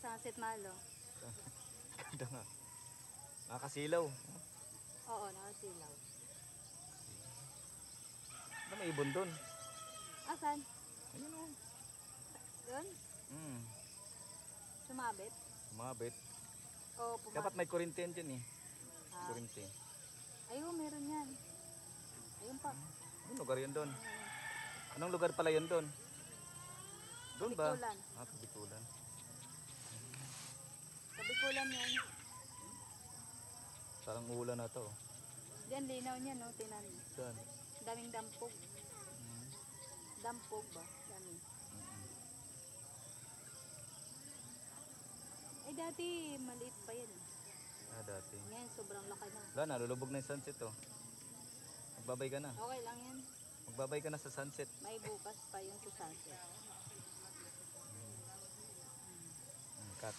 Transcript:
Sunset Malo. Ganda nga. Nakakasilaw. Oo, nakasilaw. Ano may ibon doon? Asan? Ayun o. Yun? Sumabit? Sumabit. Oo, pumasok. Dapat may kurente yan dyan eh. Ah. Kurente. Ayun, meron yan. Ayun pa. Anong lugar yun doon? Anong lugar pala yun doon? Doon ba? Kabikulan. Ah, Kabikulan. Kabikulan yan. Sarang ulan na to. Diyan, linaw niya, no? Tinan. Saan? Daming dampog. Mm. Dampog ba? Dami. Ay, dati maliit pa yan. Ah, dati. Ngayon, sobrang laki na. Wala na, lulubog na yung sunset oh. Magbabay ka na. Okay lang yan. Magbabay ka na sa sunset. May bukas pa yung sa sunset. Cut.